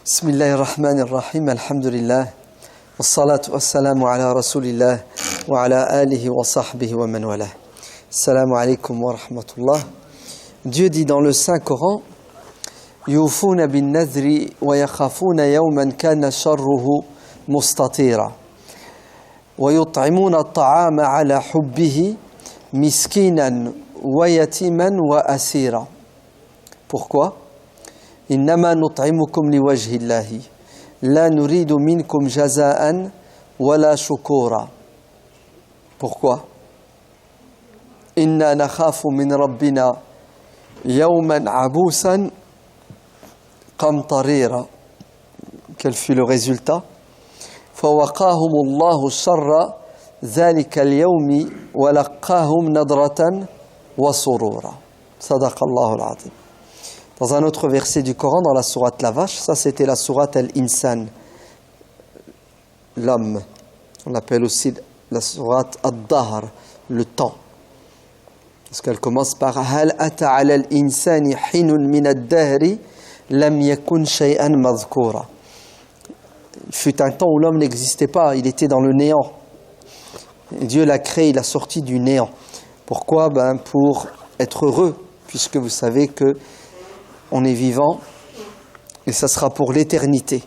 بسم الله الرحمن الرحيم الحمد لله والصلاة والسلام على رسول الله وعلى آله وصحبه ومن والاه. Assalamu alaikum wa rahmatullah. Dieu dit dans le Saint-Coran: Yufuna bin nadri wa yakhafuna yawman kana sharruhu mustatira wa yut'imuna at-ta'ama ala hubbihi miskinan wa yatiman wa asira. Pourquoi? Innama nut'imukum liwajhi Allahi la nuridu minkum jaza'an wala shukura. Pourquoi? Inna nakhafu min rabbina yawman abusan qamtarira. Quel fut le résultat? فوقاهم الله شر ذلك اليوم ولقاهم نضرة وسرورا. صدق الله العظيم. Dans un autre verset du Coran, dans la sourate La Vache, ça c'était la sourate Al-Insan, l'homme. On l'appelle aussi la sourate Ad-Dahr, le temps. Parce qu'elle commence par Hal ata ala al-insani hinun min ad-dahri lam yakun shay'an madhkura. Il fut un temps où l'homme n'existait pas, il était dans le néant. Et Dieu l'a créé, il l'a sorti du néant. Pourquoi? Pour être heureux, puisque vous savez que on est vivant et ça sera pour l'éternité.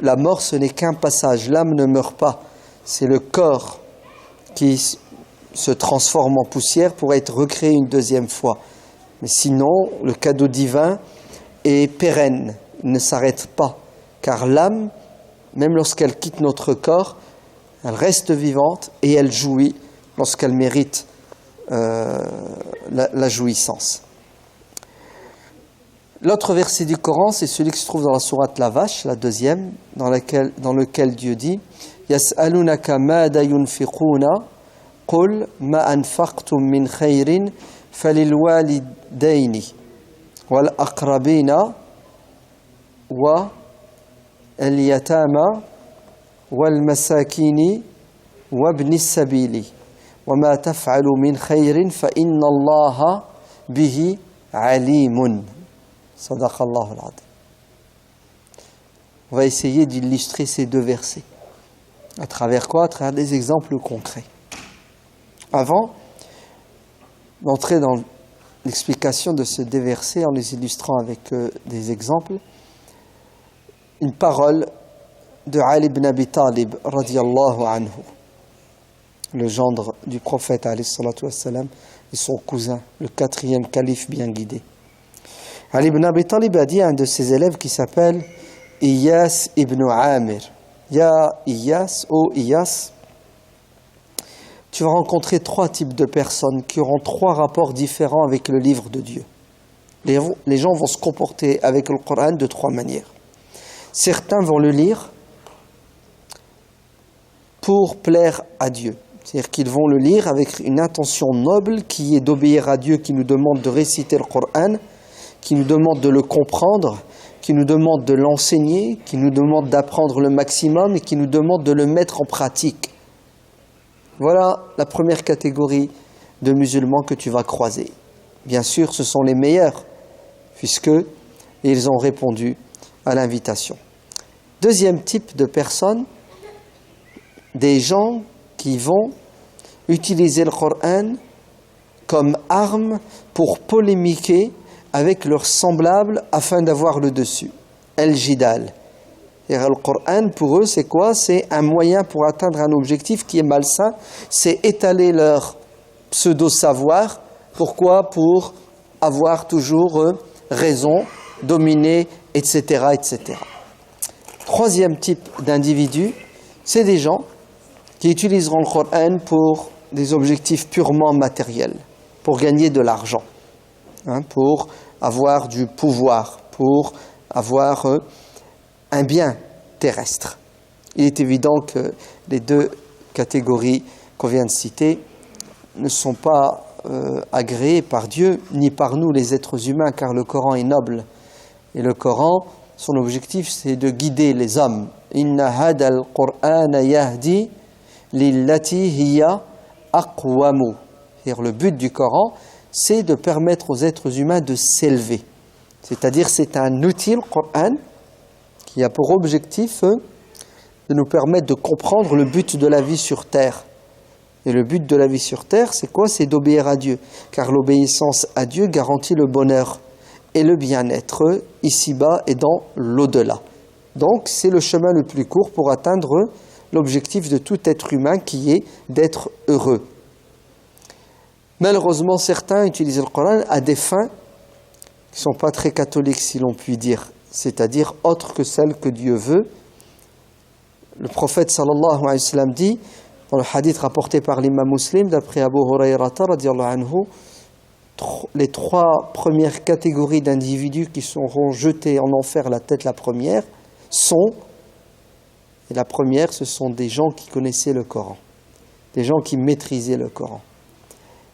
La mort, ce n'est qu'un passage. L'âme ne meurt pas. C'est le corps qui se transforme en poussière pour être recréé une deuxième fois. Mais sinon, le cadeau divin est pérenne. Il ne s'arrête pas. Car l'âme, même lorsqu'elle quitte notre corps, elle reste vivante et elle jouit lorsqu'elle mérite la jouissance. L'autre verset du Coran, c'est celui qui se trouve dans la sourate La Vache, la deuxième, dans lequel Dieu dit: Yas'alunaka mada yunfiquna qul ma anfaqtum min khayrin falil walidayni wal aqrabina wa al yatama wal masakini wa ibnis sabili wa ma taf'alu min khayrin fa inna Allaha bihi alimun. Sadaqallahu al-azim. On va essayer d'illustrer ces deux versets. À travers quoi? À travers des exemples concrets. Avant d'entrer dans l'explication de ces deux versets en les illustrant avec des exemples, une parole de Ali ibn Abi Talib radiyallahu anhu, le gendre du prophète alayhi salatu wassalam, et son cousin, le quatrième calife bien guidé. Ali ibn Abi Talib a dit à un de ses élèves qui s'appelle Iyas ibn Amir: Ya Iyas, ô Iyas, tu vas rencontrer trois types de personnes qui auront trois rapports différents avec le livre de Dieu. Les gens vont se comporter avec le Coran de trois manières. Certains vont le lire pour plaire à Dieu. C'est-à-dire qu'ils vont le lire avec une intention noble qui est d'obéir à Dieu, qui nous demande de réciter le Coran, qui nous demande de le comprendre, qui nous demande de l'enseigner, qui nous demande d'apprendre le maximum et qui nous demande de le mettre en pratique. Voilà la première catégorie de musulmans que tu vas croiser. Bien sûr, ce sont les meilleurs, puisque ils ont répondu à l'invitation. Deuxième type de personnes, des gens qui vont utiliser le Coran comme arme pour polémiquer avec leurs semblables afin d'avoir le dessus. El-Jidal. Le Coran, pour eux, c'est quoi? C'est un moyen pour atteindre un objectif qui est malsain. C'est étaler leur pseudo-savoir. Pourquoi? Pour avoir toujours raison, dominer, etc., etc. Troisième type d'individu, c'est des gens qui utiliseront le Coran pour des objectifs purement matériels, pour gagner de l'argent, pour avoir du pouvoir, pour avoir un bien terrestre. Il est évident que les deux catégories qu'on vient de citer ne sont pas agréées par Dieu, ni par nous les êtres humains, car le Coran est noble. Et le Coran, son objectif, c'est de guider les hommes. Inna hadal Qur'ana yahdi lillati hiya aqwamu. C'est-à-dire le but du Coran, c'est de permettre aux êtres humains de s'élever. C'est-à-dire c'est un outil, le Coran, qui a pour objectif de nous permettre de comprendre le but de la vie sur terre. Et le but de la vie sur terre, c'est quoi? C'est d'obéir à Dieu. Car l'obéissance à Dieu garantit le bonheur et le bien-être ici-bas et dans l'au-delà. Donc, c'est le chemin le plus court pour atteindre l'objectif de tout être humain qui est d'être heureux. Malheureusement, certains utilisent le Coran à des fins qui ne sont pas très catholiques, si l'on peut dire, c'est-à-dire autres que celles que Dieu veut. Le prophète sallallahu alayhi wa sallam dit, dans le hadith rapporté par l'imam Muslim, d'après Abu Hurayrata radiyallahu anhu, les 3 premières catégories d'individus qui seront jetés en enfer, la tête la première, et la première, ce sont des gens qui connaissaient le Coran, des gens qui maîtrisaient le Coran,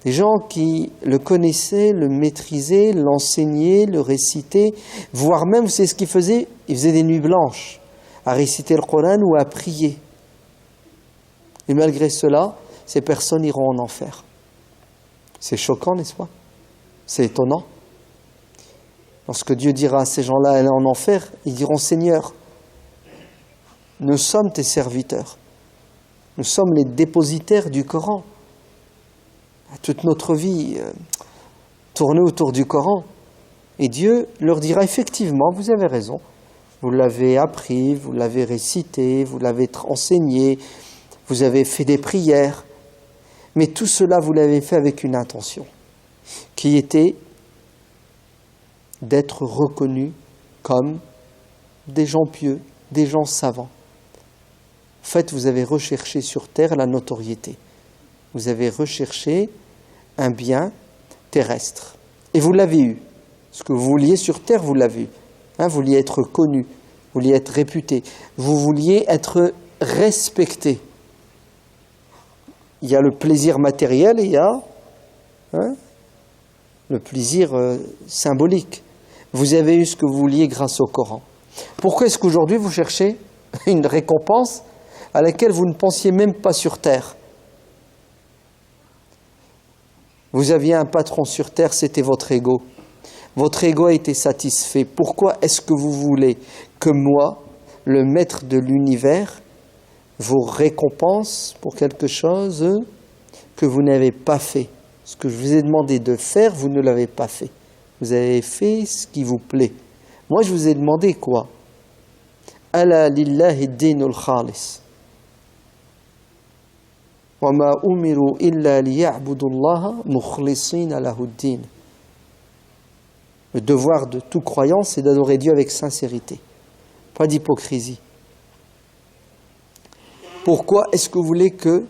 des gens qui le connaissaient, le maîtrisaient, l'enseignaient, le récitaient, voire même, vous savez ce qu'ils faisaient? Ils faisaient des nuits blanches à réciter le Coran ou à prier. Et malgré cela, ces personnes iront en enfer. C'est choquant, n'est-ce pas? C'est étonnant. Lorsque Dieu dira à ces gens-là, allez en enfer, ils diront, Seigneur, nous sommes tes serviteurs. Nous sommes les dépositaires du Coran. Toute notre vie tournée autour du Coran. Et Dieu leur dira, effectivement, vous avez raison. Vous l'avez appris, vous l'avez récité, vous l'avez enseigné, vous avez fait des prières. Mais tout cela, vous l'avez fait avec une intention, qui était d'être reconnus comme des gens pieux, des gens savants. En fait, vous avez recherché sur terre la notoriété. Vous avez recherché un bien terrestre. Et vous l'avez eu. Ce que vous vouliez sur terre, vous l'avez eu. Vous vouliez être connu, vous vouliez être réputé, vous vouliez être respecté. Il y a le plaisir matériel et il y a le plaisir symbolique. Vous avez eu ce que vous vouliez grâce au Coran. Pourquoi est-ce qu'aujourd'hui vous cherchez une récompense à laquelle vous ne pensiez même pas sur terre? Vous aviez un patron sur terre, c'était votre ego. Votre ego a été satisfait. Pourquoi est-ce que vous voulez que moi, le maître de l'univers, vous récompense pour quelque chose que vous n'avez pas fait? Ce que je vous ai demandé de faire, vous ne l'avez pas fait. Vous avez fait ce qui vous plaît. Moi, je vous ai demandé quoi? Ala lillahi ad-dinul khalis. Wa ma umiru illa liya'budu Allaha mukhlisina lahu ad-din. Le devoir de tout croyant, c'est d'adorer Dieu avec sincérité, pas d'hypocrisie. Pourquoi est-ce que vous voulez que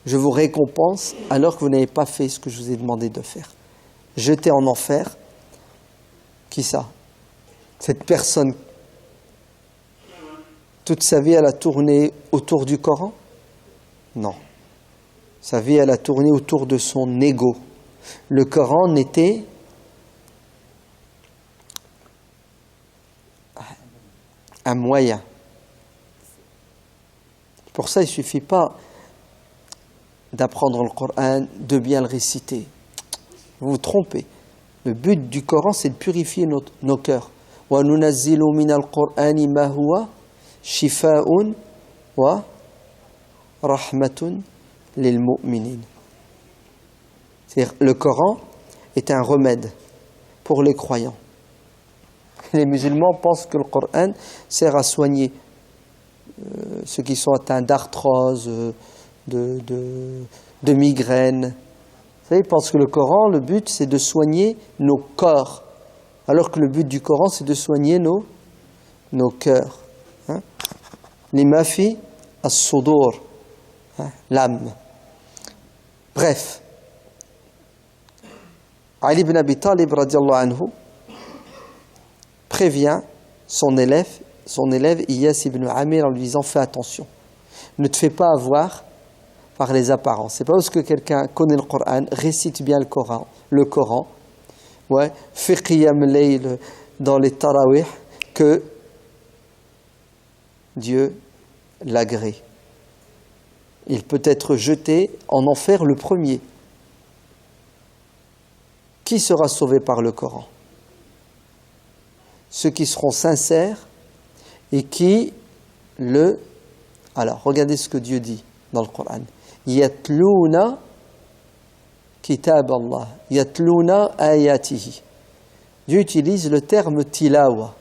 je vous récompense alors que vous n'avez pas fait ce que je vous ai demandé de faire? Jeter en enfer, qui ça? Cette personne, toute sa vie, elle a tourné autour du Coran? Non. Sa vie, elle a tourné autour de son ego. Le Coran n'était un moyen. Pour ça, il ne suffit pas d'apprendre le Coran, de bien le réciter. Vous vous trompez. Le but du Coran, c'est de purifier nos cœurs. وَنُنَزِّلُ مِنَ الْقُرْآنِ مَا هُوَ شِفَاءٌ وَرَحْمَةٌ لِلْمُؤْمِنِينَ. C'est-à-dire, le Coran est un remède pour les croyants. Les musulmans pensent que le Coran sert à soigner ceux qui sont atteints d'arthrose, de migraine. Vous savez, ils pensent que le Coran, le but, c'est de soigner nos corps, alors que le but du Coran, c'est de soigner nos cœurs. Lima fi as-sudur, l'âme. Bref, Ali ibn Abi Talib radiallahu anhu prévient son élève Iyas ibn Amir en lui disant, fais attention, ne te fais pas avoir par les apparences. C'est pas parce que quelqu'un connaît le Coran, récite bien le Coran, fait qiyam layl dans les tarawih, que Dieu l'agrée. Il peut être jeté en enfer le premier. Qui sera sauvé par le Coran? Ceux qui seront sincères et qui le... Alors, regardez ce que Dieu dit dans le Coran. Yatlouna kitab Allah, yatlouna ayatihi. Dieu utilise le terme tilawa.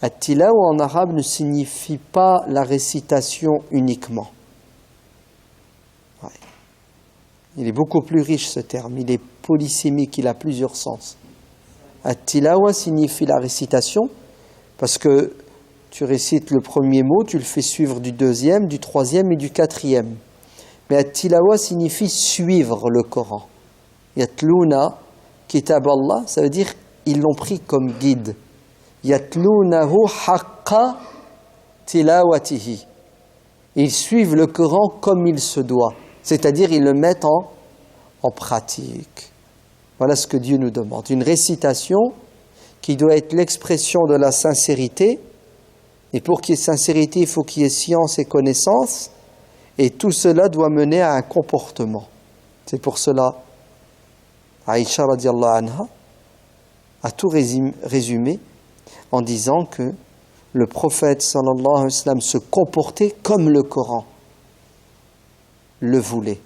At-tilawa en arabe ne signifie pas la récitation uniquement. Ouais. Il est beaucoup plus riche ce terme, il est polysémique, il a plusieurs sens. At-tilawa signifie la récitation parce que tu récites le premier mot, tu le fais suivre du deuxième, du troisième et du quatrième. Mais at-tilawa signifie suivre le Coran. Yatlouna kitab Allah, ça veut dire ils l'ont pris comme guide. Yatlounahu haqqa tilawatihi. Ils suivent le Coran comme il se doit, c'est-à-dire ils le mettent en pratique. Voilà ce que Dieu nous demande. Une récitation qui doit être l'expression de la sincérité. Et pour qu'il y ait sincérité, il faut qu'il y ait science et connaissance. Et tout cela doit mener à un comportement. C'est pour cela, Aïcha radiallahu anha a tout résumé en disant que le prophète sallallahu alayhi wa sallam se comportait comme le Coran le voulait.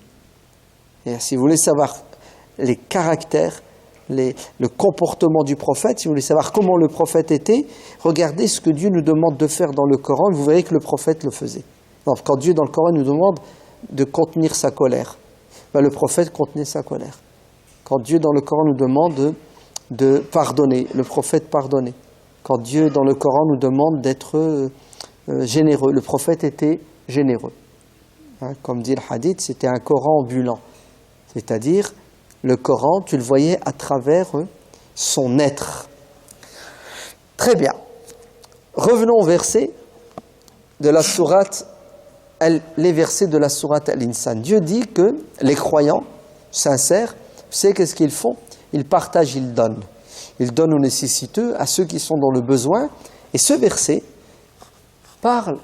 Et si vous voulez savoir les caractères, le comportement du prophète, si vous voulez savoir comment le prophète était, regardez ce que Dieu nous demande de faire dans le Coran, vous verrez que le prophète le faisait. Donc, quand Dieu dans le Coran nous demande de contenir sa colère, le prophète contenait sa colère. Quand Dieu dans le Coran nous demande de pardonner, le prophète pardonnait. Quand Dieu dans le Coran nous demande d'être généreux, le prophète était généreux. Hein, comme dit le hadith, c'était un Coran ambulant. C'est-à-dire, le Coran, tu le voyais à travers son être. Très bien. Revenons aux versets de la sourate, les versets de la sourate Al-Insan. Dieu dit que les croyants sincères, vous savez qu'est-ce qu'ils font? Ils partagent, ils donnent. Ils donnent aux nécessiteux, à ceux qui sont dans le besoin. Et ce verset parle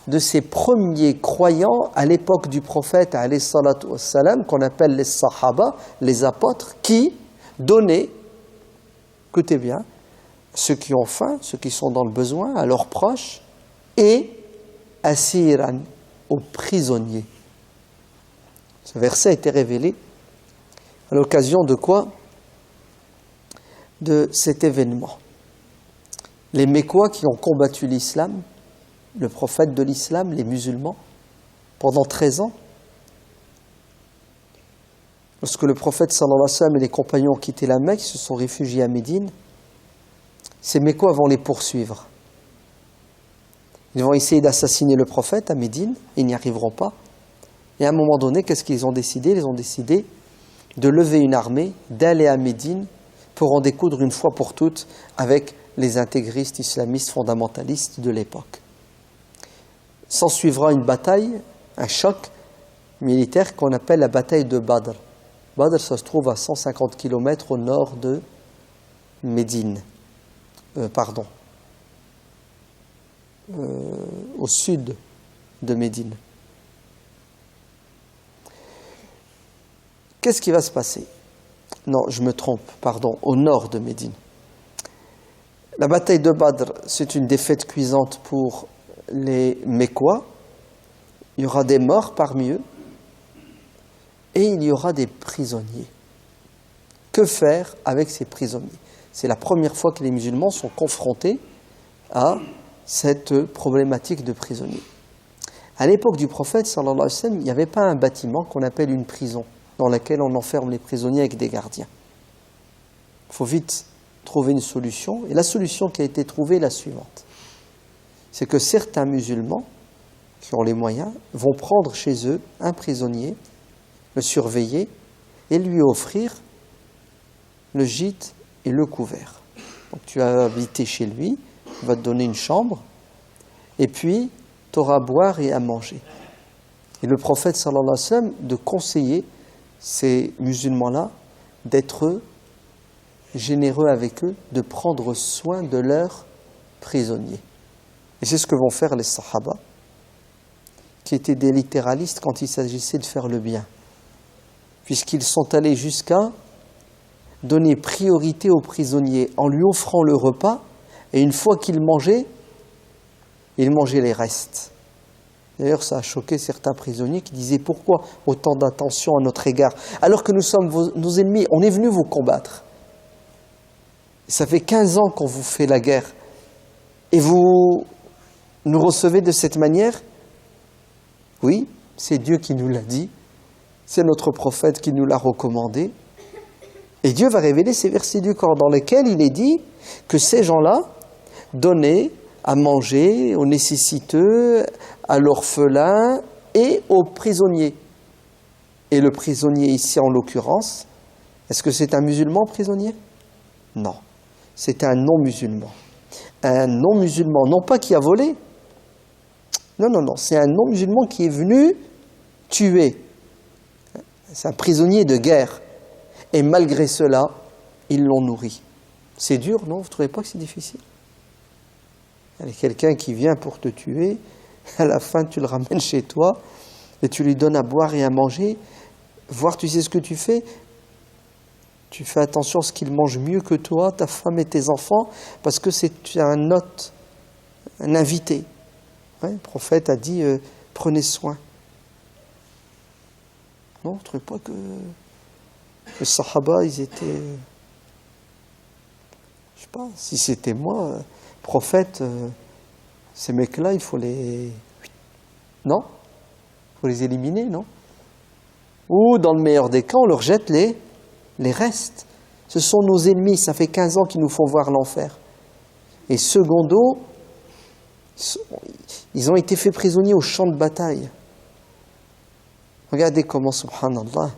de ces premiers croyants à l'époque du prophète, alayhi salatu wassalam, qu'on appelle les sahaba, les apôtres, qui donnaient, écoutez bien, ceux qui ont faim, ceux qui sont dans le besoin, à leurs proches, et asiran, aux prisonniers. Ce verset a été révélé à l'occasion de quoi? De cet événement. Les Mécois qui ont combattu l'islam, le prophète de l'islam, les musulmans, pendant 13 ans. Lorsque le prophète sallallahu alayhi wa sallam et les compagnons ont quitté la Mecque, ils se sont réfugiés à Médine, ces Mécois vont les poursuivre. Ils vont essayer d'assassiner le prophète à Médine, ils n'y arriveront pas. Et à un moment donné, qu'est-ce qu'ils ont décidé? Ils ont décidé de lever une armée, d'aller à Médine pour en découdre une fois pour toutes avec les intégristes islamistes fondamentalistes de l'époque. S'en suivra une bataille, un choc militaire qu'on appelle la bataille de Badr. Badr, ça se trouve à 150 km au nord de Médine. Au sud de Médine. Qu'est-ce qui va se passer? Non, je me trompe, au nord de Médine. La bataille de Badr, c'est une défaite cuisante pour les Mécois. Il y aura des morts parmi eux et il y aura des prisonniers. Que faire avec ces prisonniers? C'est la première fois que les musulmans sont confrontés à cette problématique de prisonniers. À l'époque du prophète, sallallahu alayhi wa sallam, il n'y avait pas un bâtiment qu'on appelle une prison, dans laquelle on enferme les prisonniers avec des gardiens. Il faut vite trouver une solution. Et la solution qui a été trouvée est la suivante. C'est que certains musulmans, qui ont les moyens, vont prendre chez eux un prisonnier, le surveiller et lui offrir le gîte et le couvert. Donc tu as habité chez lui, il va te donner une chambre, et puis tu auras à boire et à manger. Et le prophète sallallahu alayhi wa sallam de conseiller ces musulmans-là d'être généreux avec eux, de prendre soin de leurs prisonniers. Et c'est ce que vont faire les sahaba, qui étaient des littéralistes quand il s'agissait de faire le bien, puisqu'ils sont allés jusqu'à donner priorité aux prisonniers en lui offrant le repas, et une fois qu'il mangeait, il mangeait les restes. D'ailleurs, ça a choqué certains prisonniers qui disaient « Pourquoi autant d'attention à notre égard ? Alors que nous sommes nos ennemis, on est venu vous combattre. Ça fait 15 ans qu'on vous fait la guerre. Et vous nous recevez de cette manière ?» Oui, c'est Dieu qui nous l'a dit. C'est notre prophète qui nous l'a recommandé. Et Dieu va révéler ces versets du Coran dans lesquels il est dit que ces gens-là donnaient à manger aux nécessiteux, à l'orphelin et aux prisonniers. Et le prisonnier ici, en l'occurrence, est-ce que c'est un musulman prisonnier? Non, c'est un non-musulman. Un non-musulman, non pas qui a volé. Non, c'est un non-musulman qui est venu tuer. C'est un prisonnier de guerre. Et malgré cela, ils l'ont nourri. C'est dur, non? Vous ne trouvez pas que c'est difficile? Il y a quelqu'un qui vient pour te tuer, à la fin tu le ramènes chez toi et tu lui donnes à boire et à manger. Voir, tu sais ce que tu fais? Tu fais attention à ce qu'il mange mieux que toi, ta femme et tes enfants, parce que c'est un hôte, un invité. Ouais, le prophète a dit prenez soin. Non, vous ne trouvez pas que les Sahaba, ils étaient... je sais pas, si c'était moi, prophète, ces mecs-là, il faut les... Non? Il faut les éliminer, non? Ou, dans le meilleur des cas, on leur jette les restes. Ce sont nos ennemis, ça fait 15 ans qu'ils nous font voir l'enfer. Et secondo, ils ont été faits prisonniers au champ de bataille. Regardez comment, subhanallah,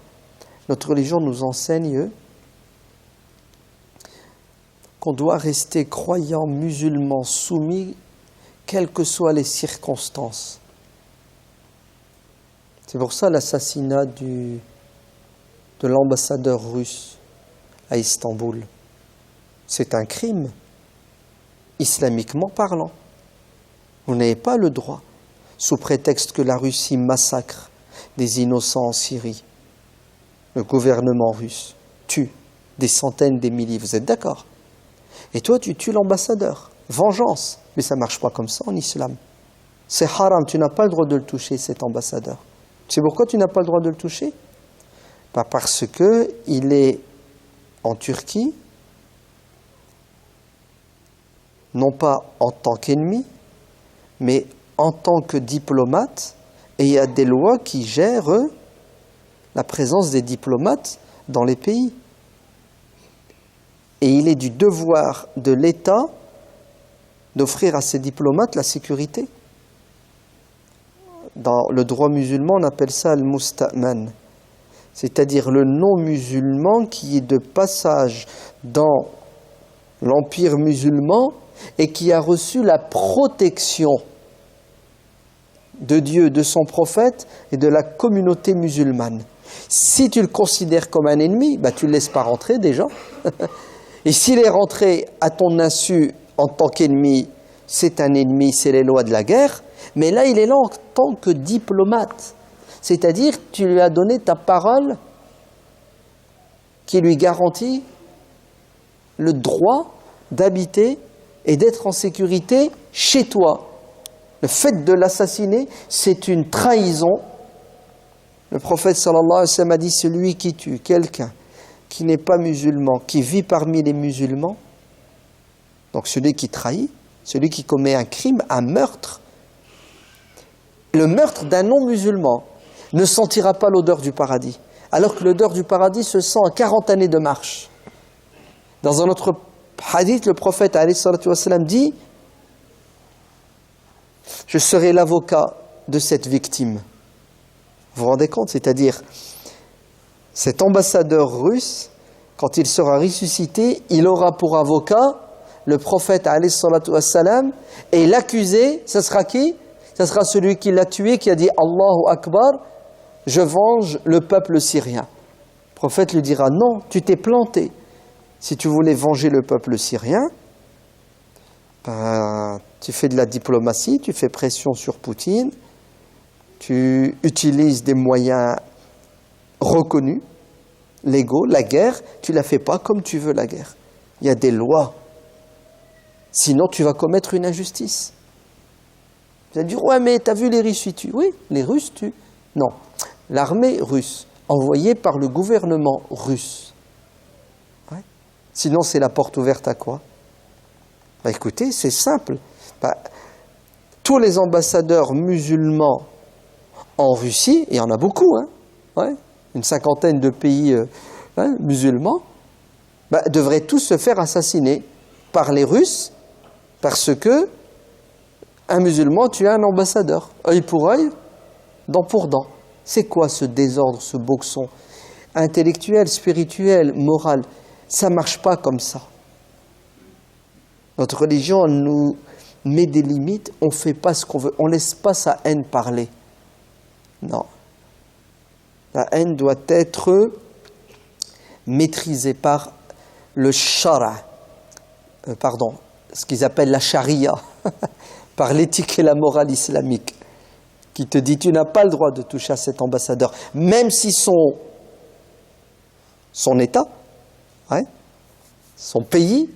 notre religion nous enseigne qu'on doit rester croyant, musulman, soumis, quelles que soient les circonstances. C'est pour ça l'assassinat de l'ambassadeur russe à Istanbul. C'est un crime, islamiquement parlant. Vous n'avez pas le droit, sous prétexte que la Russie massacre des innocents en Syrie. Le gouvernement russe tue des centaines, des milliers. Vous êtes d'accord? Et toi, tu tues l'ambassadeur. Vengeance. Mais ça ne marche pas comme ça en islam. C'est haram, tu n'as pas le droit de le toucher, cet ambassadeur. Tu sais pourquoi tu n'as pas le droit de le toucher? Pas parce qu'il est en Turquie, non pas en tant qu'ennemi, mais en tant que diplomate, et il y a des lois qui gèrent la présence des diplomates dans les pays. Et il est du devoir de l'État d'offrir à ces diplomates la sécurité. Dans le droit musulman, on appelle ça le musta'man, c'est-à-dire le non-musulman qui est de passage dans l'empire musulman et qui a reçu la protection de Dieu, de son prophète et de la communauté musulmane. Si tu le considères comme un ennemi, tu ne le laisses pas rentrer déjà. Et s'il est rentré à ton insu en tant qu'ennemi, c'est un ennemi, c'est les lois de la guerre. Mais là, il est là en tant que diplomate. C'est-à-dire, tu lui as donné ta parole qui lui garantit le droit d'habiter et d'être en sécurité chez toi. Le fait de l'assassiner, c'est une trahison. Le prophète sallallahu alayhi wa sallam a dit, celui qui tue quelqu'un qui n'est pas musulman, qui vit parmi les musulmans, donc celui qui trahit, celui qui commet un crime, un meurtre, le meurtre d'un non-musulman ne sentira pas l'odeur du paradis, alors que l'odeur du paradis se sent à 40 années de marche. Dans un autre hadith, le prophète alayhi salatu wa sallam dit, je serai l'avocat de cette victime. Vous vous rendez compte? C'est-à-dire, cet ambassadeur russe, quand il sera ressuscité, il aura pour avocat le prophète alayhi salatu wa sallam, et l'accusé, ce sera qui? Ce sera celui qui l'a tué, qui a dit Allahu Akbar, je venge le peuple syrien. Le prophète lui dira non, tu t'es planté. Si tu voulais venger le peuple syrien, tu fais de la diplomatie, tu fais pression sur Poutine, tu utilises des moyens reconnus, légaux, la guerre, tu ne la fais pas comme tu veux la guerre. Il y a des lois. Sinon, tu vas commettre une injustice. Vous allez dire, ouais, mais t'as vu les Russes tuent? Oui, les Russes tuent. Non, l'armée russe, envoyée par le gouvernement russe. Ouais. Sinon, c'est la porte ouverte à quoi? Bah, écoutez, c'est simple. Bah, tous les ambassadeurs musulmans en Russie, il y en a beaucoup, hein, ouais, une cinquantaine de pays musulmans, bah, devraient tous se faire assassiner par les Russes parce que un musulman tue un ambassadeur, œil pour œil, dent pour dent. C'est quoi ce désordre, ce boxon intellectuel, spirituel, moral? Ça ne marche pas comme ça. Notre religion nous met des limites, on ne fait pas ce qu'on veut, on ne laisse pas sa haine parler. Non. La haine doit être maîtrisée par le shara, ce qu'ils appellent la charia, par l'éthique et la morale islamique, qui te dit tu n'as pas le droit de toucher à cet ambassadeur, même si son État, ouais, son pays,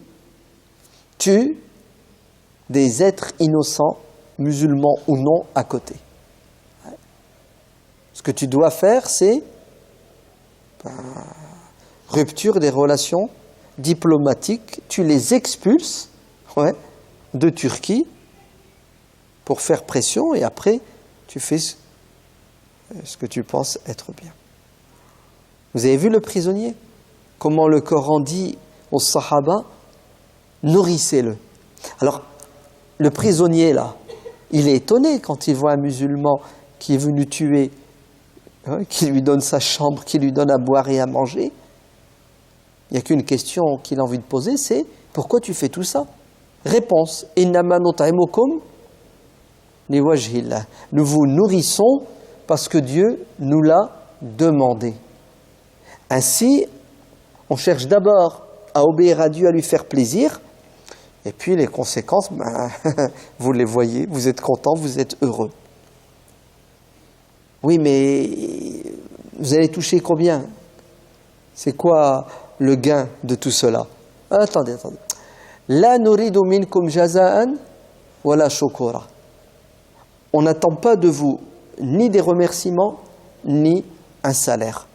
tue des êtres innocents, musulmans ou non, à côté. Ouais. Ce que tu dois faire, c'est rupture des relations diplomatiques, tu les expulses, ouais, de Turquie pour faire pression et après tu fais ce que tu penses être bien. Vous avez vu le prisonnier? Comment le Coran dit aux Sahaba, nourrissez-le. Alors, le prisonnier là, il est étonné quand il voit un musulman qui est venu tuer, hein, qui lui donne sa chambre, qui lui donne à boire et à manger. Il n'y a qu'une question qu'il a envie de poser, c'est pourquoi tu fais tout ça? Réponse, innama nut'imukum liwajhillah. Nous vous nourrissons parce que Dieu nous l'a demandé. Ainsi, on cherche d'abord à obéir à Dieu, à lui faire plaisir, et puis les conséquences, vous les voyez, vous êtes content, vous êtes heureux. Oui, mais vous allez toucher combien? C'est quoi le gain de tout cela? Attendez. La nuridu minkum jaza'an wala shukura. On n'attend pas de vous ni des remerciements, ni un salaire.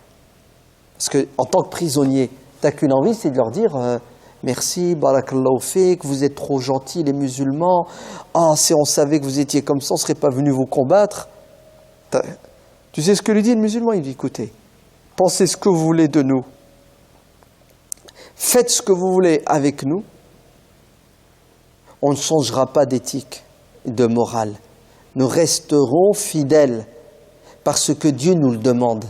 Parce qu'en tant que prisonnier, tu n'as qu'une envie, c'est de leur dire merci, barakallahu fik, vous êtes trop gentils les musulmans. Ah, si on savait que vous étiez comme ça, on ne serait pas venu vous combattre. Tu sais ce que lui dit le musulman? Il dit écoutez, pensez ce que vous voulez de nous. Faites ce que vous voulez avec nous. On ne changera pas d'éthique, de morale. Nous resterons fidèles parce que Dieu nous le demande.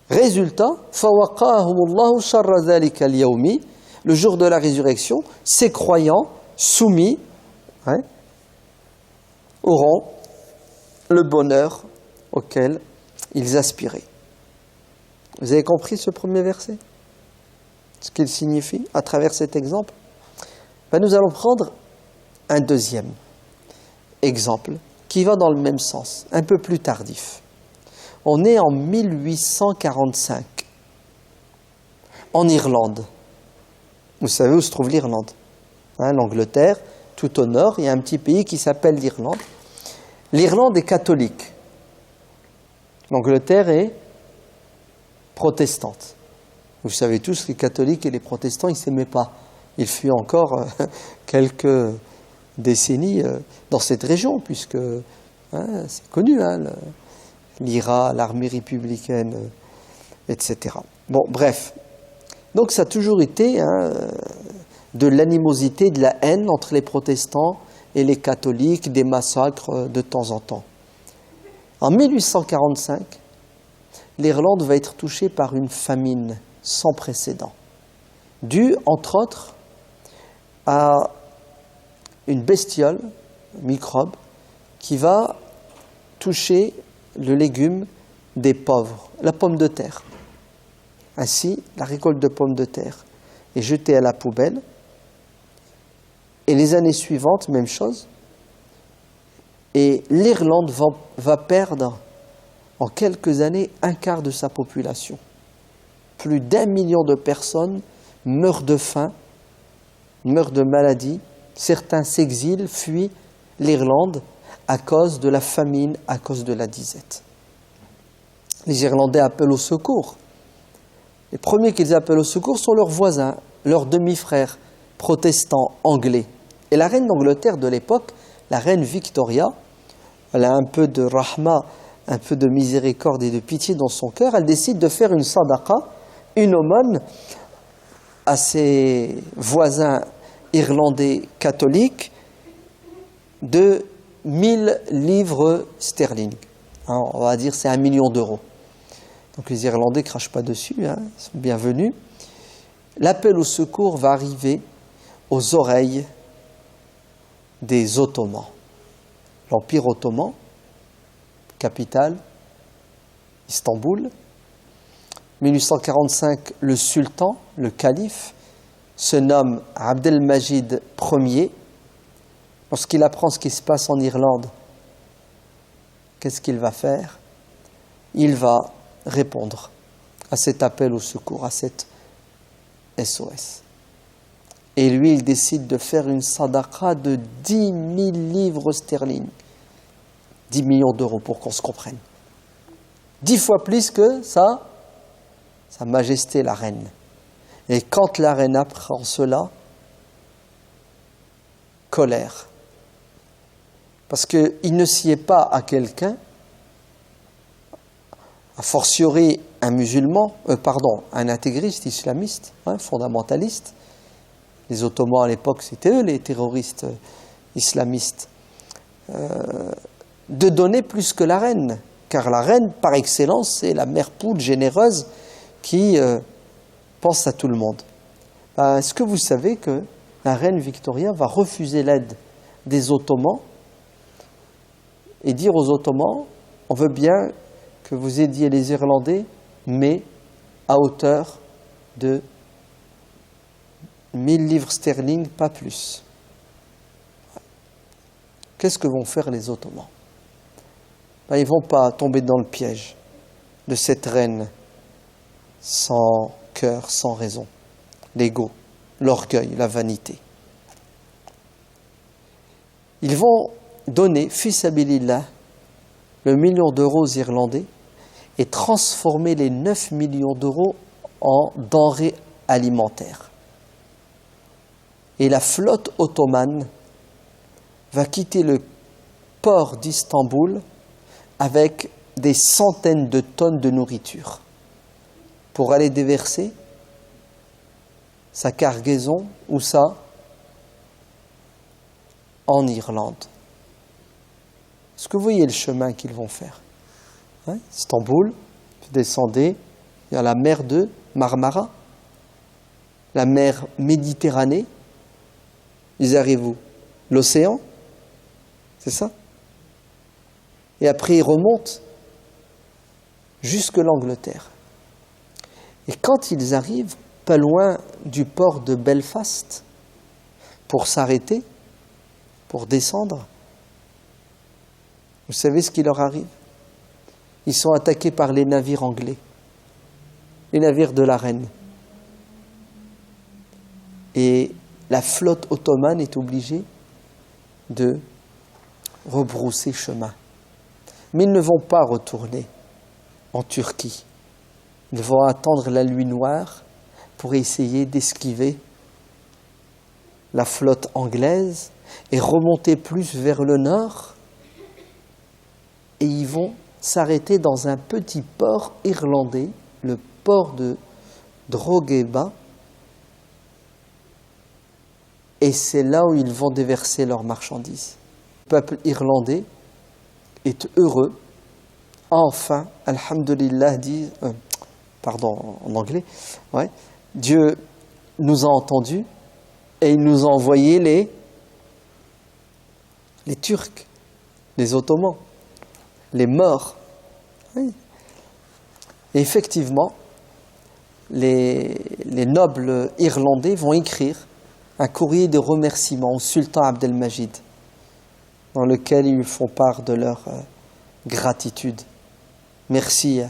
Résultat, فَوَقَاهُمُ شَرَّ ذَلِكَ الْيَوْمِ, le jour de la résurrection, ces croyants soumis, hein, auront le bonheur auquel ils aspiraient. Vous avez compris ce premier verset? Ce qu'il signifie à travers cet exemple? Ben, nous allons prendre un deuxième exemple qui va dans le même sens, un peu plus tardif. On est en 1845, en Irlande. Vous savez où se trouve l'Irlande? Hein, l'Angleterre, tout au nord, il y a un petit pays qui s'appelle l'Irlande. L'Irlande est catholique. L'Angleterre est protestante. Vous savez tous que les catholiques et les protestants, ils ne s'aimaient pas. Il fut encore quelques décennies dans cette région, puisque c'est connu, l'IRA, l'armée républicaine, etc. Bon, bref. Donc ça a toujours été de l'animosité, de la haine entre les protestants et les catholiques, des massacres de temps en temps. En 1845, l'Irlande va être touchée par une famine sans précédent, due, entre autres, à une bestiole, un microbe, qui va toucher le légume des pauvres, la pomme de terre. Ainsi, la récolte de pommes de terre est jetée à la poubelle. Et les années suivantes, même chose. Et l'Irlande va perdre en quelques années un quart de sa population. Plus d'1 million de personnes meurent de faim, meurent de maladie. Certains s'exilent, fuient l'Irlande à cause de la famine, à cause de la disette. Les Irlandais appellent au secours. Les premiers qu'ils appellent au secours sont leurs voisins, leurs demi-frères protestants anglais. Et la reine d'Angleterre de l'époque, la reine Victoria, elle a un peu de rahma, un peu de miséricorde et de pitié dans son cœur. Elle décide de faire une sadaqa, une aumône à ses voisins irlandais catholiques de 1000 livres sterling. Alors, on va dire c'est 1 million d'euros. Donc les Irlandais ne crachent pas dessus, ils sont bienvenus. L'appel au secours va arriver aux oreilles des Ottomans. L'Empire ottoman, capitale, Istanbul. 1845, le sultan, le calife, se nomme Abdelmajid Ier. Lorsqu'il apprend ce qui se passe en Irlande, qu'est-ce qu'il va faire? Il va répondre à cet appel au secours, à cette SOS. Et lui, il décide de faire une sadaqa de 10 000 livres sterling. 10 millions d'euros pour qu'on se comprenne. 10 fois plus que ça, Sa Majesté la Reine. Et quand la Reine apprend cela, colère. Parce qu'il ne sied pas à quelqu'un, a fortiori un musulman, un intégriste islamiste, fondamentaliste. Les Ottomans à l'époque, c'était eux les terroristes islamistes. De donner plus que la reine, car la reine, par excellence, c'est la mère poule généreuse qui pense à tout le monde. Est-ce que vous savez que la reine Victoria va refuser l'aide des Ottomans et dire aux Ottomans, on veut bien que vous aidiez les Irlandais, mais à hauteur de 1000 livres sterling, pas plus. Qu'est-ce que vont faire les Ottomans? Ils ne vont pas tomber dans le piège de cette reine sans cœur, sans raison, l'ego, l'orgueil, la vanité. Ils vont donner, fi sabilillah, le million d'euros aux Irlandais et transformer les 9 millions d'euros en denrées alimentaires. Et la flotte ottomane va quitter le port d'Istanbul avec des centaines de tonnes de nourriture pour aller déverser sa cargaison, ou ça, en Irlande. Est-ce que vous voyez le chemin qu'ils vont faire? Istanbul, vous descendez, il y a la mer de Marmara, la mer Méditerranée, ils arrivent où? L'océan, c'est ça? Et après ils remontent jusque l'Angleterre. Et quand ils arrivent pas loin du port de Belfast, pour s'arrêter, pour descendre, vous savez ce qui leur arrive? Ils sont attaqués par les navires anglais, les navires de la reine. Et la flotte ottomane est obligée de rebrousser chemin. Mais ils ne vont pas retourner en Turquie. Ils vont attendre la nuit noire pour essayer d'esquiver la flotte anglaise et remonter plus vers le nord. Et ils vont s'arrêter dans un petit port irlandais, le port de Drogheda. Et c'est là où ils vont déverser leurs marchandises. Le peuple irlandais est heureux. Enfin, alhamdulillah, dit, en anglais, Dieu nous a entendus et il nous a envoyé les Turcs, les Ottomans, les morts. Oui. Et effectivement, les nobles irlandais vont écrire un courrier de remerciement au sultan Abdelmajid, dans lequel ils font part de leur gratitude. Merci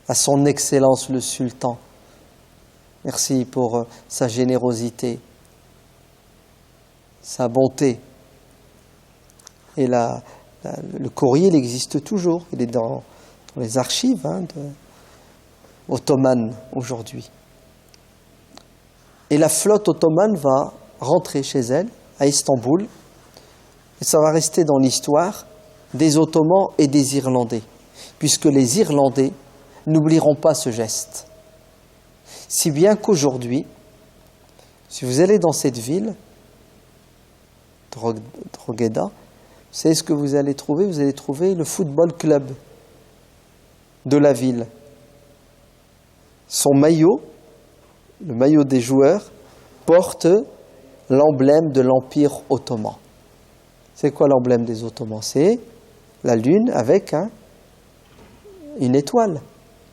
à son Excellence le Sultan. Merci pour sa générosité, sa bonté. Et le courrier, il existe toujours. Il est dans les archives ottomanes aujourd'hui. Et la flotte ottomane va rentrer chez elle, à Istanbul, et ça va rester dans l'histoire des Ottomans et des Irlandais, puisque les Irlandais n'oublieront pas ce geste. Si bien qu'aujourd'hui, si vous allez dans cette ville, Drogheda, vous savez ce que vous allez trouver? Vous allez trouver le football club de la ville. Son maillot, le maillot des joueurs, porte l'emblème de l'Empire ottoman. C'est quoi l'emblème des Ottomans? C'est la lune avec une étoile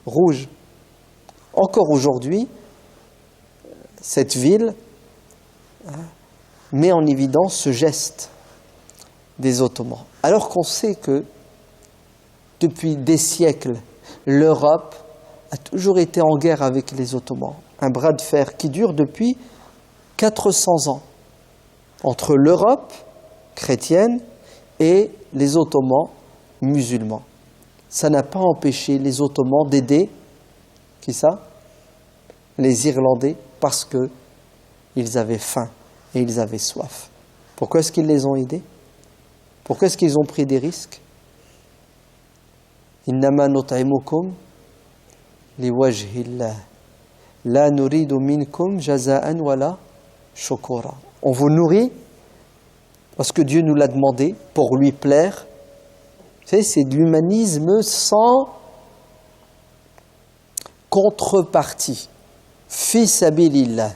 rouge. Encore aujourd'hui, cette ville met en évidence ce geste des Ottomans. Alors qu'on sait que depuis des siècles, l'Europe a toujours été en guerre avec les Ottomans. Un bras de fer qui dure depuis 400 ans entre l'Europe chrétienne et les Ottomans musulmans. Ça n'a pas empêché les Ottomans d'aider, qui ça? Les Irlandais, parce qu'ils avaient faim et ils avaient soif. Pourquoi est-ce qu'ils les ont aidés? Pourquoi est-ce qu'ils ont pris des risques? Innama nut'imukum liwajhillah la nuridu minkum jaza'an wala shukura. On vous nourrit parce que Dieu nous l'a demandé pour lui plaire. Vous savez, c'est de l'humanisme sans contrepartie. Fi sabilillah.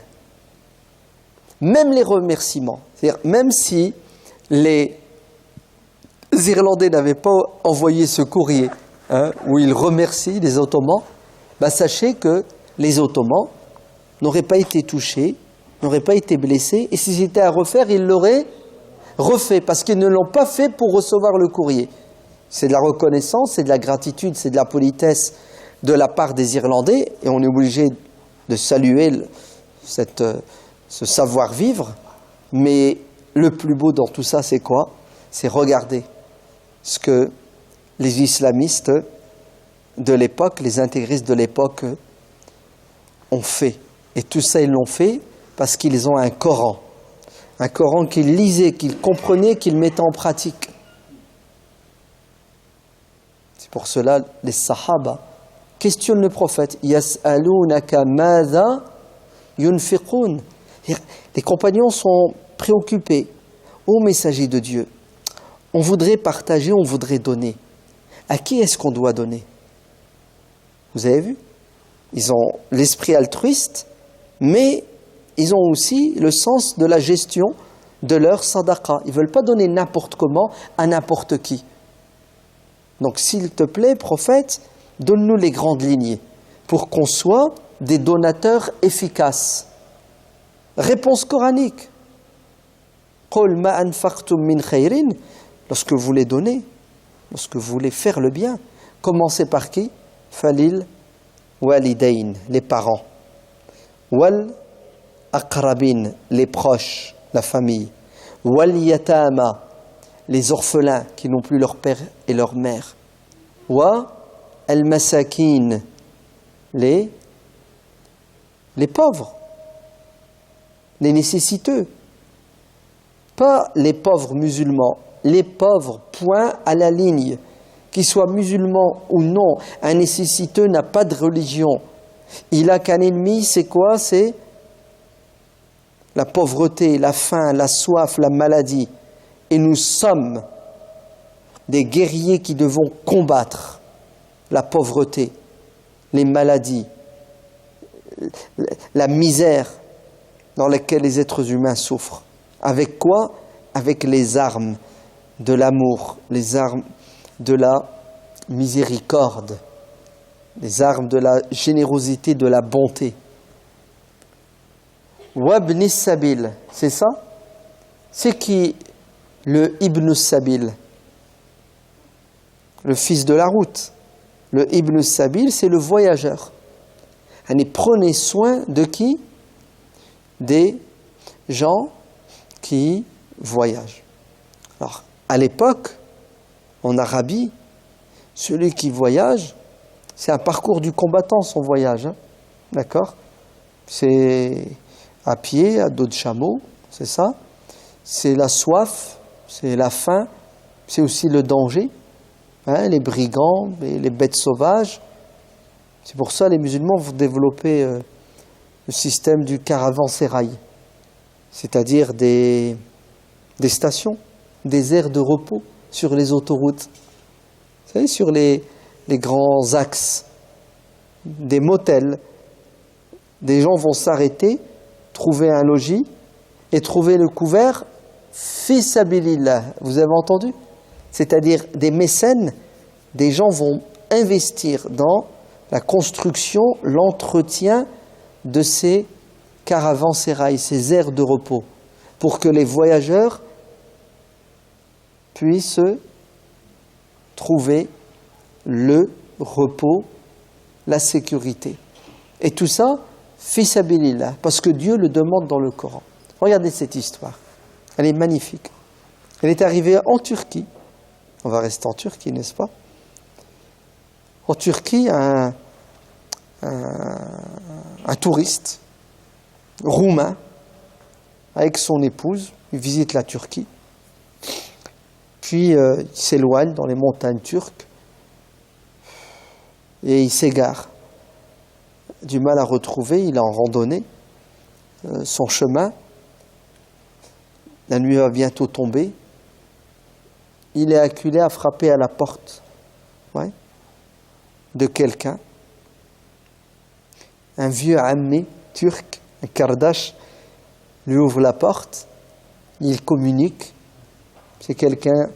Même les remerciements, c'est-à-dire même si les Irlandais n'avaient pas envoyé ce courrier où ils remercient les Ottomans, sachez que les Ottomans n'auraient pas été touchés, n'auraient pas été blessés, et si c'était à refaire, ils l'auraient refait, parce qu'ils ne l'ont pas fait pour recevoir le courrier. C'est de la reconnaissance, c'est de la gratitude, c'est de la politesse de la part des Irlandais, et on est obligé de saluer ce savoir-vivre, mais le plus beau dans tout ça, c'est quoi? C'est regarder ce que les islamistes de l'époque, les intégristes de l'époque ont fait. Et tout ça, ils l'ont fait parce qu'ils ont un Coran qu'ils lisaient, qu'ils comprenaient, qu'ils mettaient en pratique. C'est pour cela, les Sahaba questionnent le prophète. Yas'alunaka madha yunfiqun. Les compagnons sont préoccupés. Ô messager de Dieu, on voudrait partager, on voudrait donner. À qui est-ce qu'on doit donner? Vous avez vu? Ils ont l'esprit altruiste, mais ils ont aussi le sens de la gestion de leur sadaqa. Ils ne veulent pas donner n'importe comment à n'importe qui. Donc s'il te plaît, prophète, donne-nous les grandes lignes pour qu'on soit des donateurs efficaces. Réponse coranique. Qul ma anfaqtum min khayrin. Lorsque vous voulez donner, lorsque vous voulez faire le bien, commencez par qui? Falil walidain, les parents. Wal aqrabin, les proches, la famille. Wal yatama, les orphelins qui n'ont plus leur père et leur mère. Wa al masakin, les pauvres, les nécessiteux. Pas les pauvres musulmans, les pauvres, point à la ligne. Qu'ils soient musulmans ou non, un nécessiteux n'a pas de religion. Il n'a qu'un ennemi, c'est quoi? C'est la pauvreté, la faim, la soif, la maladie. Et nous sommes des guerriers qui devons combattre la pauvreté, les maladies, la misère dans laquelle les êtres humains souffrent. Avec quoi? Avec les armes de l'amour, les armes de la miséricorde, les armes de la générosité, de la bonté. Wabni Sabil, c'est ça? C'est qui le Ibn Sabil? Le fils de la route. Le Ibn Sabil, c'est le voyageur. Allez, prenez soin de qui? Des gens qui voyagent. Alors, À l'époque, en Arabie, celui qui voyage, c'est un parcours du combattant, son voyage. Hein, d'accord? C'est à pied, à dos de chameau, c'est ça. C'est la soif, c'est la faim, c'est aussi le danger. Hein, les brigands, les bêtes sauvages. C'est pour ça que les musulmans vont développer le système du caravansérail, c'est-à-dire des stations, des aires de repos sur les autoroutes. Vous savez, sur les grands axes, des motels. Des gens vont s'arrêter, trouver un logis et trouver le couvert fi sabilillah. Vous avez entendu? C'est-à-dire des mécènes, des gens vont investir dans la construction, l'entretien de ces caravansérails, ces aires de repos, pour que les voyageurs puissent trouver le repos, la sécurité. Et tout ça, fi sabilillah, parce que Dieu le demande dans le Coran. Regardez cette histoire, elle est magnifique. Elle est arrivée en Turquie. On va rester en Turquie, n'est-ce pas? En Turquie, un touriste roumain, avec son épouse, il visite la Turquie. Puis il s'éloigne dans les montagnes turques et il s'égare. Du mal à retrouver, il est en randonnée, son chemin. La nuit va bientôt tomber. Il est acculé à frapper à la porte de quelqu'un. Un vieux ammi turc, un kardash, lui ouvre la porte. Il communique. C'est quelqu'un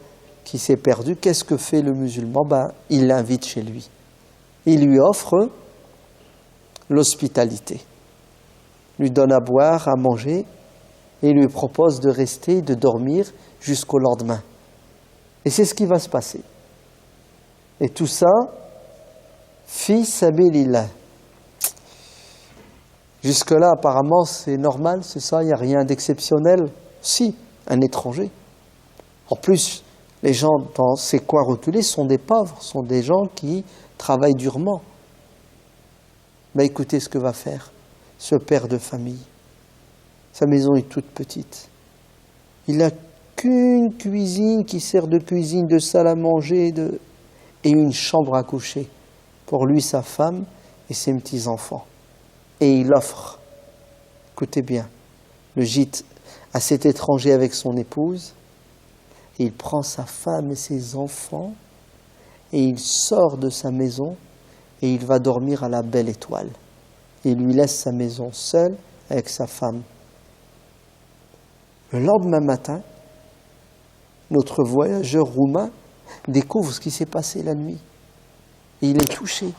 qui s'est perdu. Qu'est-ce que fait le musulman? Il l'invite chez lui. Il lui offre l'hospitalité. Il lui donne à boire, à manger, et il lui propose de rester, de dormir jusqu'au lendemain. Et c'est ce qui va se passer. Et tout ça, fi sabilillah. Jusque-là, apparemment, c'est normal, c'est ça, il n'y a rien d'exceptionnel. Si, un étranger. En plus, les gens dans ces coins reculés sont des pauvres, sont des gens qui travaillent durement. Mais écoutez ce que va faire ce père de famille. Sa maison est toute petite. Il n'a qu'une cuisine qui sert de cuisine, de salle à manger et une chambre à coucher pour lui, sa femme et ses petits-enfants. Et il offre, écoutez bien, le gîte à cet étranger avec son épouse. Et il prend sa femme et ses enfants et il sort de sa maison et il va dormir à la belle étoile. Et il lui laisse sa maison seule avec sa femme. Le lendemain matin, notre voyageur roumain découvre ce qui s'est passé la nuit. Et il est touché.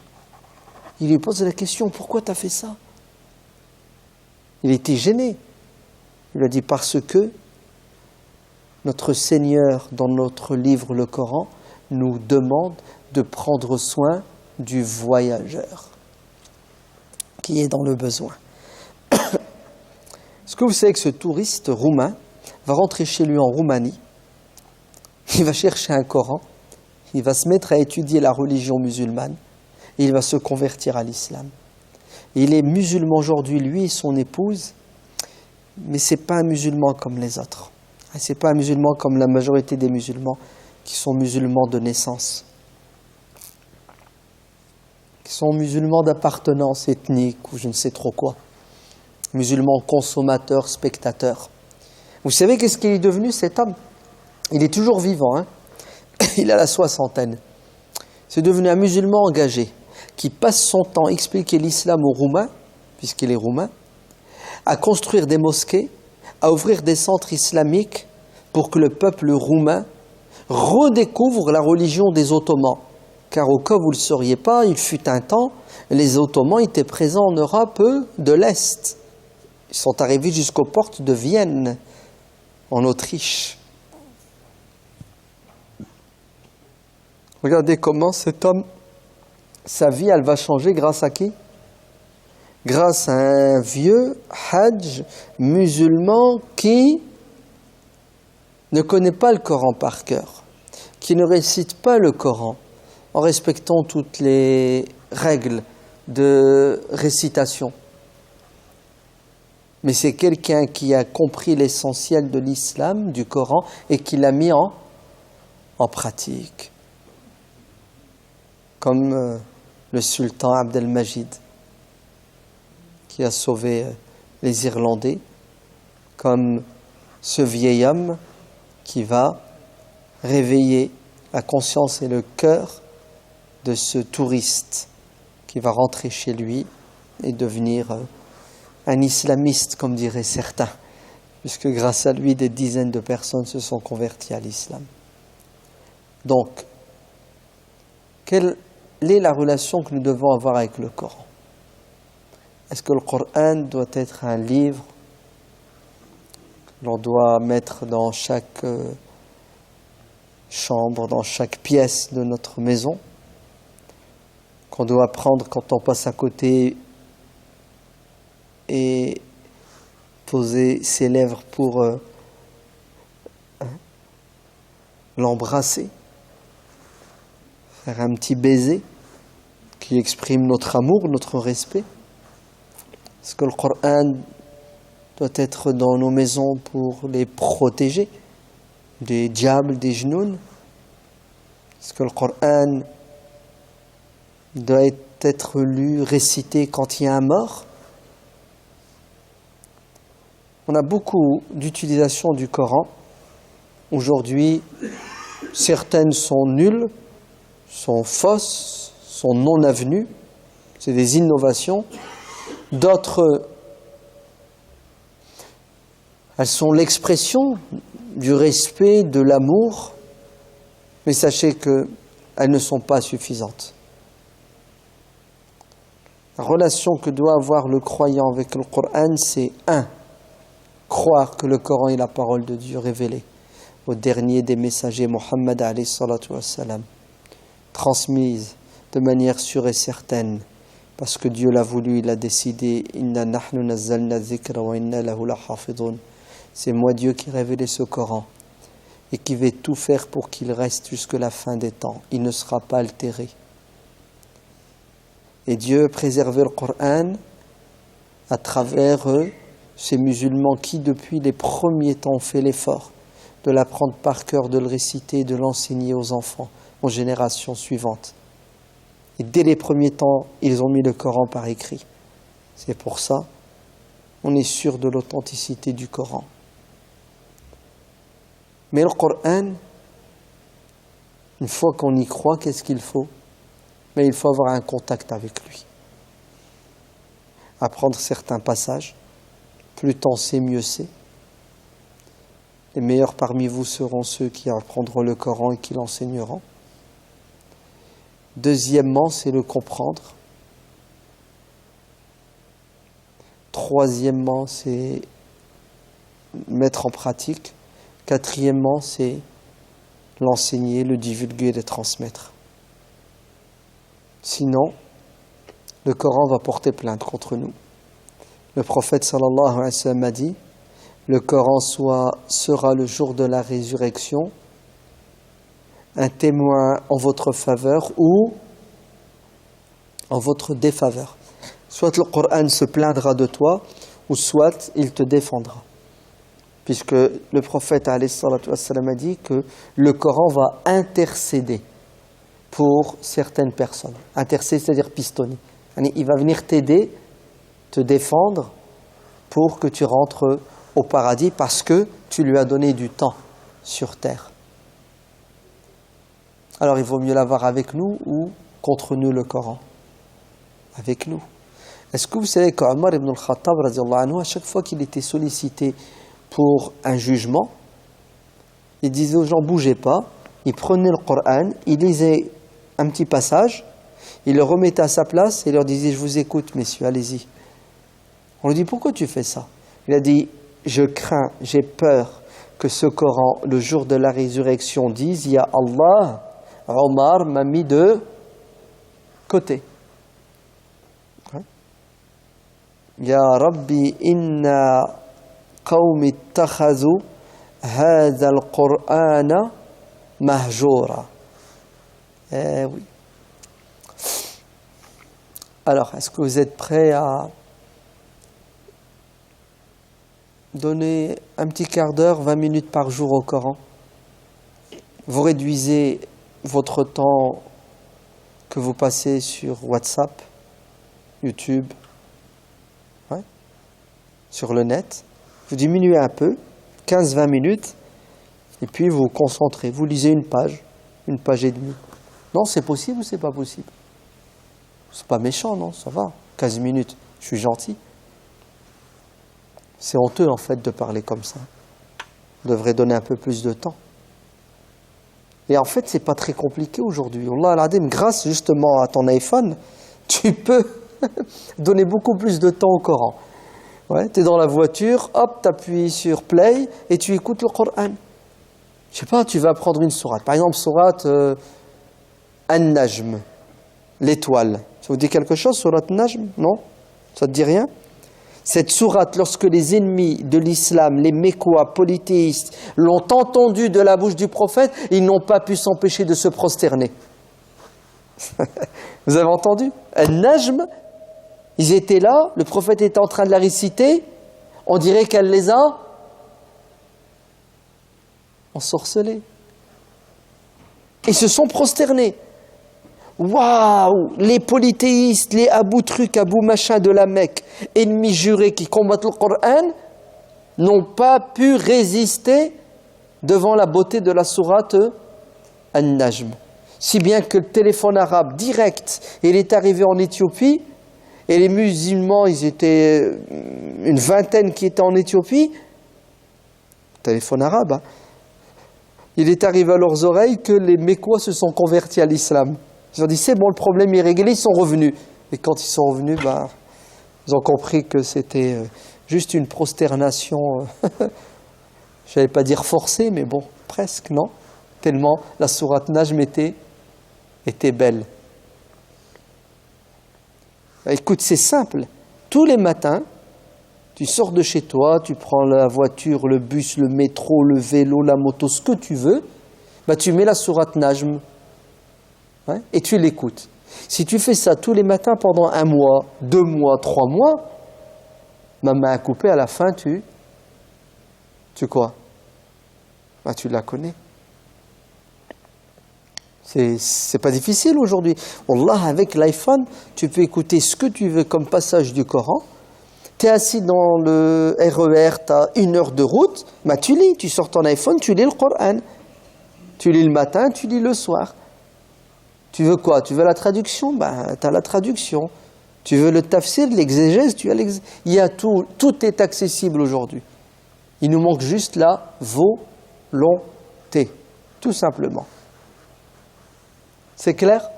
Il lui pose la question, pourquoi tu as fait ça? Il était gêné. Il lui a dit, parce que notre Seigneur, dans notre livre, le Coran, nous demande de prendre soin du voyageur qui est dans le besoin. Est-ce que vous savez que ce touriste roumain va rentrer chez lui en Roumanie, il va chercher un Coran, il va se mettre à étudier la religion musulmane et il va se convertir à l'islam. Il est musulman aujourd'hui, lui et son épouse, mais ce n'est pas un musulman comme les autres. Ce n'est pas un musulman comme la majorité des musulmans qui sont musulmans de naissance, qui sont musulmans d'appartenance ethnique ou je ne sais trop quoi, musulmans consommateurs, spectateurs. Vous savez qu'est-ce qu'il est devenu cet homme? Il est toujours vivant, hein? Il a la soixantaine. C'est devenu un musulman engagé qui passe son temps à expliquer l'islam aux Roumains, puisqu'il est roumain, à construire des mosquées, à ouvrir des centres islamiques pour que le peuple roumain redécouvre la religion des Ottomans. Car au cas où vous ne le sauriez pas, il fut un temps, les Ottomans étaient présents en Europe de l'Est. Ils sont arrivés jusqu'aux portes de Vienne, en Autriche. Regardez comment cet homme, sa vie, elle va changer grâce à qui? Grâce à un vieux Hajj musulman qui ne connaît pas le Coran par cœur, qui ne récite pas le Coran en respectant toutes les règles de récitation, mais c'est quelqu'un qui a compris l'essentiel de l'islam, du Coran, et qui l'a mis en pratique. Comme le sultan Abdelmajid, qui a sauvé les Irlandais, comme ce vieil homme qui va réveiller la conscience et le cœur de ce touriste qui va rentrer chez lui et devenir un islamiste, comme diraient certains, puisque grâce à lui, des dizaines de personnes se sont converties à l'islam. Donc, quelle est la relation que nous devons avoir avec le Coran? Est-ce que le Coran doit être un livre que l'on doit mettre dans chaque chambre, dans chaque pièce de notre maison, qu'on doit prendre quand on passe à côté et poser ses lèvres pour l'embrasser, faire un petit baiser qui exprime notre amour, notre respect? Est-ce que le Coran doit être dans nos maisons pour les protéger des diables, des genoux? Est-ce que le Coran doit être lu, récité quand il y a un mort? On a beaucoup d'utilisation du Coran. Aujourd'hui, certaines sont nulles, sont fausses, sont non avenues. C'est des innovations. D'autres, elles sont l'expression du respect, de l'amour. Mais sachez qu'elles ne sont pas suffisantes. La relation que doit avoir le croyant avec le Coran, c'est croire que le Coran est la parole de Dieu révélée au dernier des messagers, Muhammad alayhi salatu wassalam, transmise de manière sûre et certaine, parce que Dieu l'a voulu, il a décidé. Inna nahnu nazzalna dhikra wa inna lahu lahafidun. C'est moi Dieu qui ai révélé ce Coran et qui vais tout faire pour qu'il reste jusque la fin des temps. Il ne sera pas altéré. Et Dieu a préservé le Coran à travers ces musulmans qui, depuis les premiers temps, ont fait l'effort de l'apprendre par cœur, de le réciter, de l'enseigner aux enfants, aux générations suivantes. Et dès les premiers temps, ils ont mis le Coran par écrit. C'est pour ça, on est sûr de l'authenticité du Coran. Mais le Coran, une fois qu'on y croit, qu'est-ce qu'il faut? Mais il faut avoir un contact avec lui. Apprendre certains passages. Plus t'en sais, mieux c'est. Les meilleurs parmi vous seront ceux qui apprendront le Coran et qui l'enseigneront. Deuxièmement, c'est le comprendre. Troisièmement, c'est mettre en pratique. Quatrièmement, c'est l'enseigner, le divulguer, le transmettre. Sinon, le Coran va porter plainte contre nous. Le prophète sallallahu alayhi wa sallam a dit: le Coran sera le jour de la résurrection un témoin en votre faveur ou en votre défaveur. Soit le Coran se plaindra de toi, ou soit il te défendra. Puisque le prophète alayhi salatu wassalam a dit que le Coran va intercéder pour certaines personnes. Intercéder, c'est-à-dire pistonner. Il va venir t'aider, te défendre pour que tu rentres au paradis parce que tu lui as donné du temps sur terre. Alors il vaut mieux l'avoir avec nous ou contre nous le Coran? Avec nous. Est-ce que vous savez qu'Omar ibn al-Khattab, radiallahu anhu, à chaque fois qu'il était sollicité pour un jugement, il disait aux gens: bougez pas, il prenait le Coran, il lisait un petit passage, il le remettait à sa place et il leur disait: je vous écoute messieurs, allez-y. On lui dit: pourquoi tu fais ça? Il a dit: je crains, j'ai peur que ce Coran, le jour de la résurrection, dise: ya Allah, Omar m'a mis de côté. Ya Rabbi inna qawmi ittakhadhu هذا القرآن مهجورا. Eh oui. Alors, est-ce que vous êtes prêts à donner un petit quart d'heure, 20 minutes par jour au Coran? Vous réduisez votre temps que vous passez sur WhatsApp, YouTube, ouais, sur le net. Vous diminuez un peu, 15-20 minutes, et puis vous vous concentrez. Vous lisez une page et demie. Non, c'est possible ou c'est pas possible? C'est pas méchant, non, ça va. 15 minutes, je suis gentil. C'est honteux, en fait, de parler comme ça. On devrait donner un peu plus de temps. Et en fait, c'est pas très compliqué aujourd'hui. Allah al-Adim, grâce justement à ton iPhone, tu peux donner beaucoup plus de temps au Coran. Ouais, tu es dans la voiture, hop, tu appuies sur play et tu écoutes le Coran. Je sais pas, tu vas prendre une sourate. Par exemple, sourate An-Najm, l'étoile. Ça vous dit quelque chose, sourate Najm? Non? Ça te dit rien? Cette sourate, lorsque les ennemis de l'islam, les Mécois, polythéistes, l'ont entendu de la bouche du prophète, ils n'ont pas pu s'empêcher de se prosterner. Vous avez entendu? An-Najm, ils étaient là, le prophète était en train de la réciter, on dirait qu'elle les a ensorcelés. Ils se sont prosternés. Waouh! Les polythéistes, les Abou Truc, Abou Machin de la Mecque, ennemis jurés qui combattent le Coran, n'ont pas pu résister devant la beauté de la sourate An-Najm. Si bien que le téléphone arabe direct, il est arrivé en Éthiopie, et les musulmans, ils étaient une vingtaine qui étaient en Éthiopie, téléphone arabe, hein. Il est arrivé à leurs oreilles que les Mécois se sont convertis à l'islam. Ils ont dit, c'est bon, le problème est réglé, ils sont revenus. Et quand ils sont revenus, ils ont compris que c'était juste une prosternation, je n'allais pas dire forcée, mais bon, presque, non? Tellement la sourate Najm était belle. Écoute, c'est simple. Tous les matins, tu sors de chez toi, tu prends la voiture, le bus, le métro, le vélo, la moto, ce que tu veux, tu mets la sourate Najm. Ouais, et tu l'écoutes. Si tu fais ça tous les matins pendant 1 mois, 2 mois, 3 mois, ma main à couper, à la fin, tu quoi? Tu la connais. C'est pas difficile aujourd'hui. Wallah, avec l'iPhone, tu peux écouter ce que tu veux comme passage du Coran. Tu es assis dans le RER, tu as 1 heure de route, tu lis, tu sors ton iPhone, tu lis le Coran. Tu lis le matin, tu lis le soir. Tu veux quoi? Tu veux la traduction? Tu as la traduction. Tu veux le tafsir, l'exégèse? Tu as l'exégèse. Il y a tout est accessible aujourd'hui. Il nous manque juste la volonté, tout simplement. C'est clair?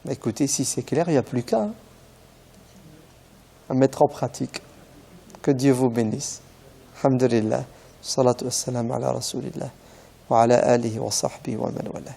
Écoutez, si c'est clair, il n'y a plus qu'à à mettre en pratique. Que Dieu vous bénisse. Alhamdulillah. Salatu wassalam ala rasulillah. Wa ala alihi wa sahbihi wa man wala.